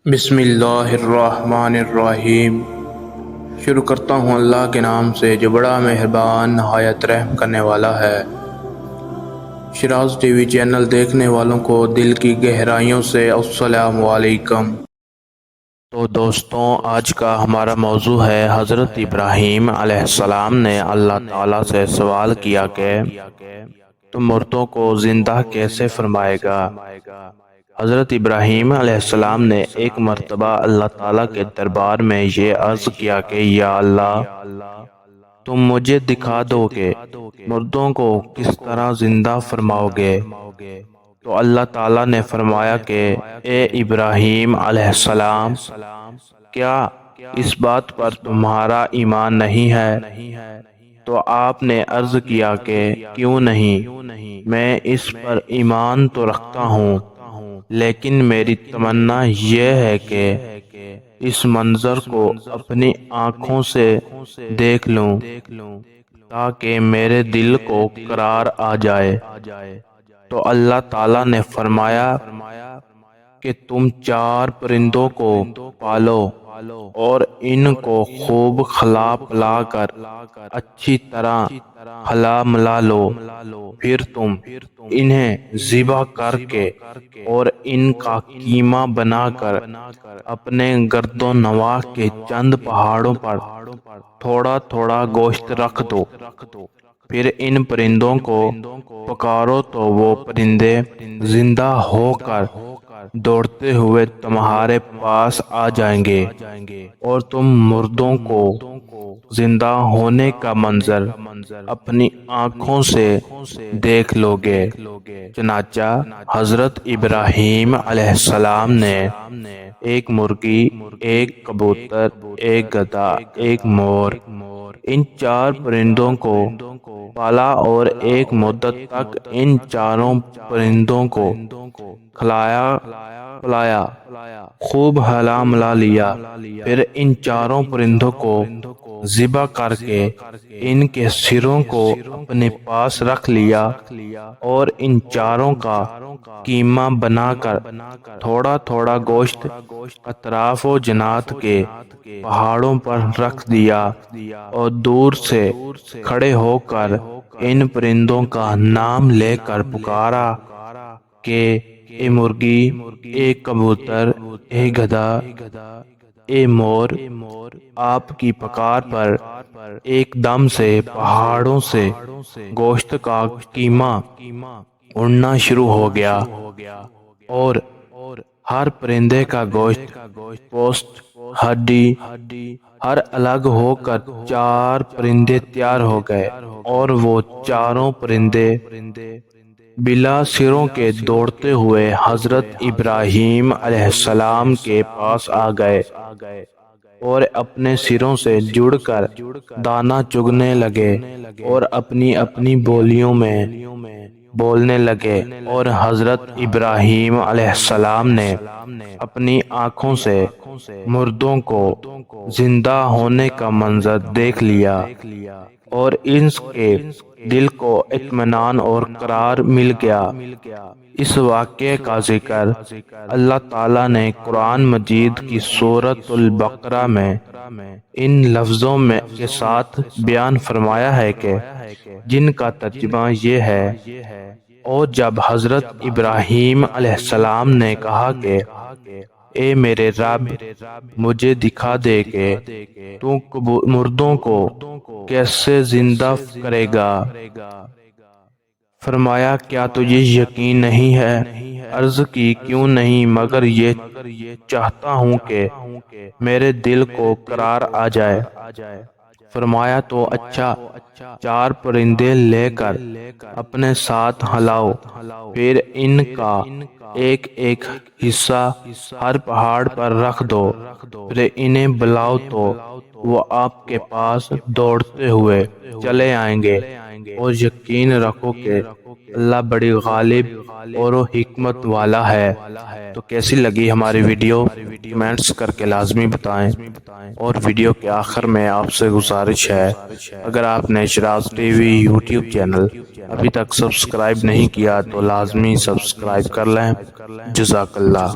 بسم اللہ الرحمن الرحیم۔ شروع کرتا ہوں اللہ کے نام سے جو بڑا مہربان نہایت رحم کرنے والا ہے۔ شراز ٹی وی چینل دیکھنے والوں کو دل کی گہرائیوں سے السلام علیکم۔ تو دوستوں، آج کا ہمارا موضوع ہے حضرت ابراہیم علیہ السلام نے اللہ تعالیٰ سے سوال کیا کہ تم مردوں کو زندہ کیسے فرمائے گا۔ حضرت ابراہیم علیہ السلام نے ایک مرتبہ اللہ تعالیٰ کے دربار میں یہ عرض کیا کہ یا اللہ، تم مجھے دکھا دو کہ مردوں کو کس طرح زندہ فرماؤ گے۔ تو اللہ تعالیٰ نے فرمایا کہ اے ابراہیم علیہ السلام، کیا اس بات پر تمہارا ایمان نہیں ہے؟ تو آپ نے عرض کیا کہ کیوں نہیں، میں اس پر ایمان تو رکھتا ہوں، لیکن میری تمنا یہ ہے کہ اس منظر کو اپنی آنکھوں سے دیکھ لوں تاکہ میرے دل کو قرار آ جائے۔ تو اللہ تعالیٰ نے فرمایا کہ تم 4 پرندوں کو پالو اور ان کو خوب کھلا پلا کر اچھی طرح ہلا ملا لو، پھر تم انہیں ذبح کر کے اور ان کا قیمہ بنا کر اپنے گرد و نواح کے چند پہاڑوں پر تھوڑا تھوڑا گوشت رکھ دو، پھر ان پرندوں کو پکارو تو وہ پرندے زندہ ہو کر دوڑتے ہوئے تمہارے پاس آ جائیں گے اور تم مردوں کو زندہ ہونے کا منظر اپنی آنکھوں سے دیکھ لو گے۔ چنانچہ حضرت ابراہیم علیہ السلام نے ایک مرغی، ایک کبوتر، ایک گدھا، ایک مور، ان 4 پرندوں کو پالا اور ایک مدت تک ان 4 پرندوں کو کھلایا پلایا، خوب ہلا ملا لیا، پھر ان 4 پرندوں کو ذبح کر کے ان کے سروں کو اپنے پاس رکھ لیا اور ان 4 کا قیمہ بنا کر تھوڑا تھوڑا گوشت اطراف و جنات کے پہاڑوں پر رکھ دیا اور دور سے کھڑے ہو کر ان پرندوں کا نام لے کر پکارا کہ اے مرغی، اے کبوتر، اے گدھا، اے مور، آپ کی پکار پر ایک دم سے پہاڑوں سے گوشت کا قیمہ اڑنا شروع ہو گیا اور ہر پرندے کا گوشت، پوست، ہڈی ہر الگ ہو کر 4 پرندے تیار ہو گئے اور وہ 4 پرندے بلا سروں کے دوڑتے ہوئے حضرت ابراہیم علیہ السلام کے پاس آ گئے اور اپنے سروں سے جڑ کر دانہ چگنے لگے اور اپنی اپنی بولیوں میں بولنے لگے، اور حضرت ابراہیم علیہ السلام نے اپنی آنکھوں سے مردوں کو زندہ ہونے کا منظر دیکھ لیا اور ان کے دل کو اطمینان اور قرار مل گیا۔ اس واقعے کا ذکر اللہ تعالیٰ نے قرآن مجید کی سورۃ البقرہ میں ان لفظوں میں کے ساتھ بیان فرمایا ہے کہ جن کا ترجمہ یہ ہے، اور جب حضرت ابراہیم علیہ السلام نے کہا کہ اے میرے رب، مجھے دکھا دے کہ تو مردوں کو کیسے زندہ کرے گا۔ فرمایا کیا تجھے یقین نہیں ہے؟ عرض کی کیوں نہیں، مگر یہ چاہتا ہوں کہ میرے دل کو قرار آ جائے۔ فرمایا تو اچھا، 4 پرندے لے کر اپنے ساتھ ہلاؤ، پھر ان کا ایک ایک حصہ ہر پہاڑ پر رکھ دو، پھر انہیں بلاؤ تو وہ آپ کے پاس دوڑتے ہوئے چلے آئیں گے، اور یقین رکھو کہ اللہ بڑی غالب اور حکمت والا ہے۔ تو کیسی لگی ہماری ویڈیو؟ کمنٹس کر کے لازمی بتائیں، اور ویڈیو کے آخر میں آپ سے گزارش ہے، اگر آپ نے Shiraz T V YouTube channel ابھی تک سبسکرائب نہیں کیا تو لازمی سبسکرائب کر لیں۔ جزاک اللہ۔